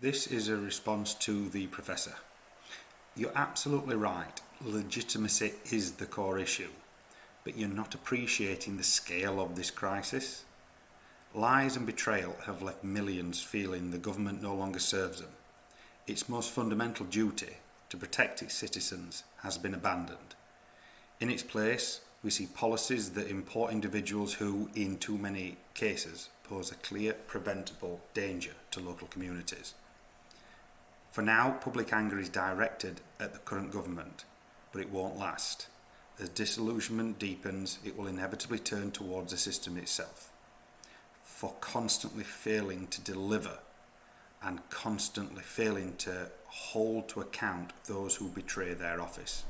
This is a response to the professor. You're absolutely right. Legitimacy is the core issue, but you're not appreciating the scale of this crisis. Lies and betrayal have left millions feeling the government no longer serves them. Its most fundamental duty, to protect its citizens, has been abandoned. In its place, we see policies that import individuals who, in too many cases, pose a clear, preventable danger to local communities. For now, public anger is directed at the current government, but it won't last. As disillusionment deepens, it will inevitably turn towards the system itself. For constantly failing to deliver and constantly failing to hold to account those who betray their office.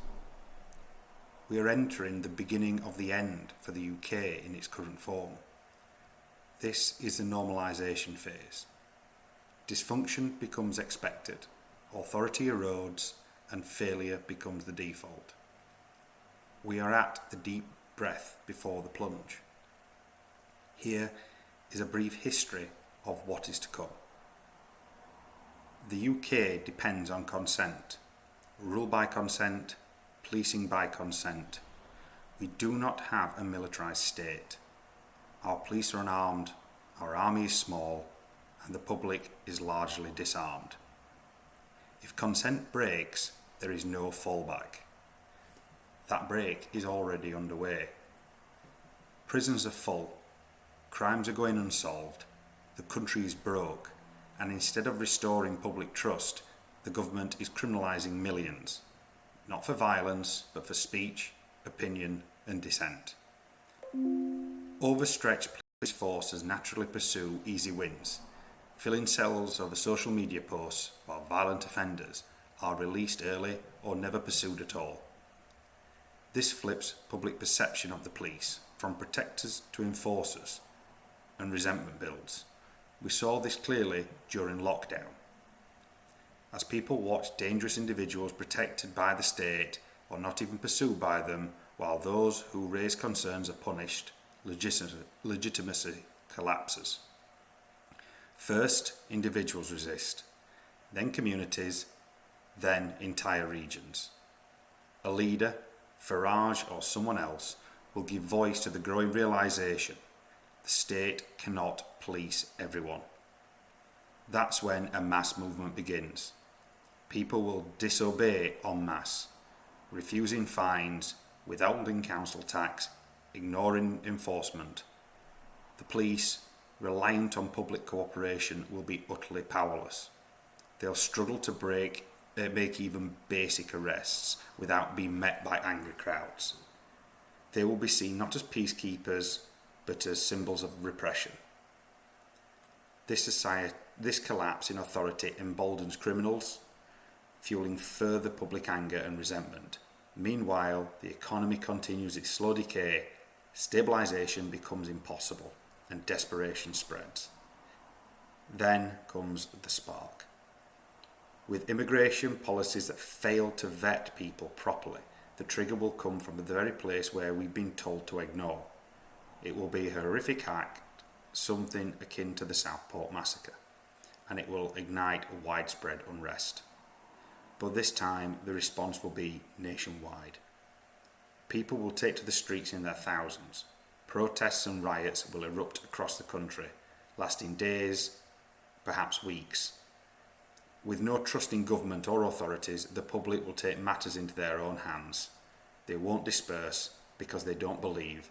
We are entering the beginning of the end for the UK in its current form. This is the normalisation phase. Dysfunction becomes expected, authority erodes, and failure becomes the default. We are at the deep breath before the plunge. Here is a brief history of what is to come. The UK depends on consent, rule by consent, policing by consent. We do not have a militarised state. Our police are unarmed, our army is small, and the public is largely disarmed. If consent breaks, there is no fallback. That break is already underway. Prisons are full, crimes are going unsolved, the country is broke, and instead of restoring public trust, the government is criminalising millions, not for violence, but for speech, opinion, and dissent. Overstretched police forces naturally pursue easy wins, filling cells over social media posts, while violent offenders are released early or never pursued at all. This flips public perception of the police from protectors to enforcers, and resentment builds. We saw this clearly during lockdown. As people watched dangerous individuals protected by the state or not even pursued by them, while those who raise concerns are punished, legitimacy collapses. First, individuals resist, then communities, then entire regions. A leader, Farage or someone else, will give voice to the growing realisation the state cannot police everyone. That's when a mass movement begins. People will disobey en masse, refusing fines, withholding council tax, ignoring enforcement. The police, reliant on public cooperation, will be utterly powerless. They'll struggle to make even basic arrests without being met by angry crowds. They will be seen not as peacekeepers, but as symbols of repression. This collapse in authority emboldens criminals, fueling further public anger and resentment. Meanwhile, the economy continues its slow decay, stabilisation becomes impossible, and desperation spreads. Then comes the spark. With immigration policies that fail to vet people properly, the trigger will come from the very place where we've been told to ignore. It will be a horrific act, something akin to the Southport massacre, and it will ignite widespread unrest. But this time, the response will be nationwide. People will take to the streets in their thousands. Protests and riots will erupt across the country, lasting days, perhaps weeks. With no trust in government or authorities, the public will take matters into their own hands. They won't disperse because they don't believe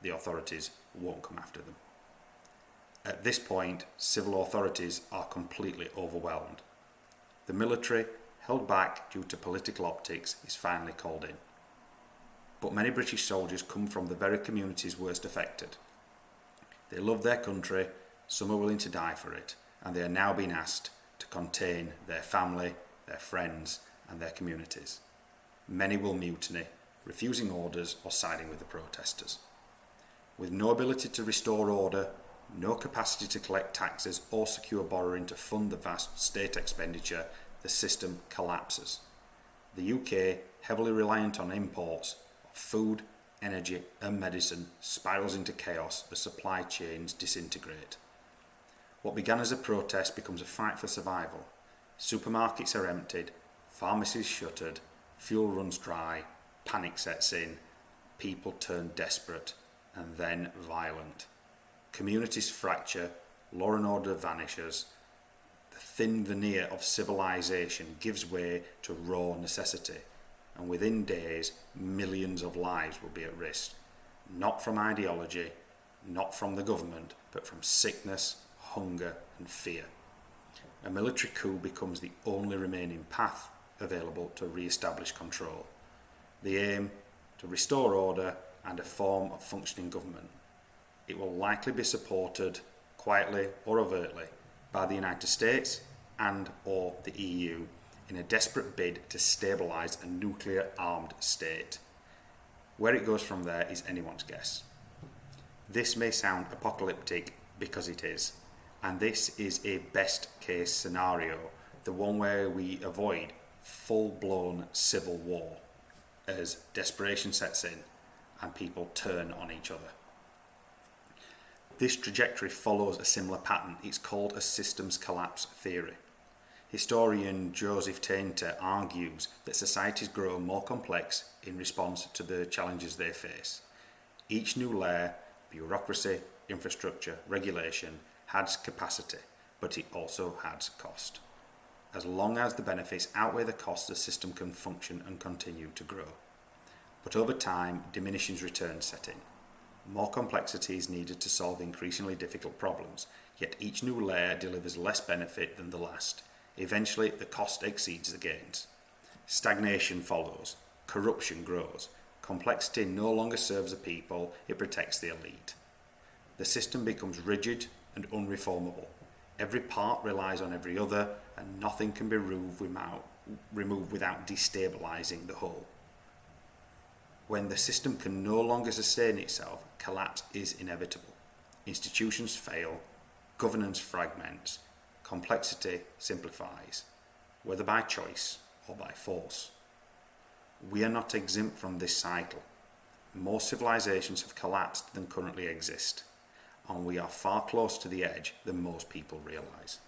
the authorities won't come after them. At this point, civil authorities are completely overwhelmed. The military, held back due to political optics, is finally called in. But many British soldiers come from the very communities worst affected. They love their country, some are willing to die for it, and they are now being asked to contain their family, their friends, and their communities. Many will mutiny, refusing orders or siding with the protesters. With no ability to restore order, no capacity to collect taxes or secure borrowing to fund the vast state expenditure, the system collapses. The UK, heavily reliant on imports of food, energy and medicine, spirals into chaos as supply chains disintegrate. What began as a protest becomes a fight for survival, Supermarkets are emptied, pharmacies shuttered, fuel runs dry, panic sets in, people turn desperate and then violent. Communities fracture, law and order vanishes, the thin veneer of civilization gives way to raw necessity, and within days millions of lives will be at risk, not from ideology, not from the government, but from sickness, hunger and fear. A military coup becomes the only remaining path available to re-establish control. The aim to restore order and a form of functioning government. It will likely be supported, quietly or overtly, by the United States and or the EU in a desperate bid to stabilise a nuclear-armed state. Where it goes from there is anyone's guess. This may sound apocalyptic because it is, and this is a best case scenario, the one where we avoid full-blown civil war as desperation sets in and people turn on each other. This trajectory follows a similar pattern. It's called a systems collapse theory. Historian Joseph Tainter argues that societies grow more complex in response to the challenges they face. Each new layer, bureaucracy, infrastructure, regulation, adds capacity, but it also adds cost. As long as the benefits outweigh the cost, the system can function and continue to grow. But over time, diminishing returns set in. More complexity is needed to solve increasingly difficult problems, yet each new layer delivers less benefit than the last. Eventually, the cost exceeds the gains. Stagnation follows. Corruption grows. Complexity no longer serves the people, it protects the elite. The system becomes rigid and unreformable. Every part relies on every other, and nothing can be removed without destabilising the whole. When the system can no longer sustain itself, collapse is inevitable. Institutions fail, governance fragments, complexity simplifies, whether by choice or by force. We are not exempt from this cycle. More civilizations have collapsed than currently exist, and we are far closer to the edge than most people realise.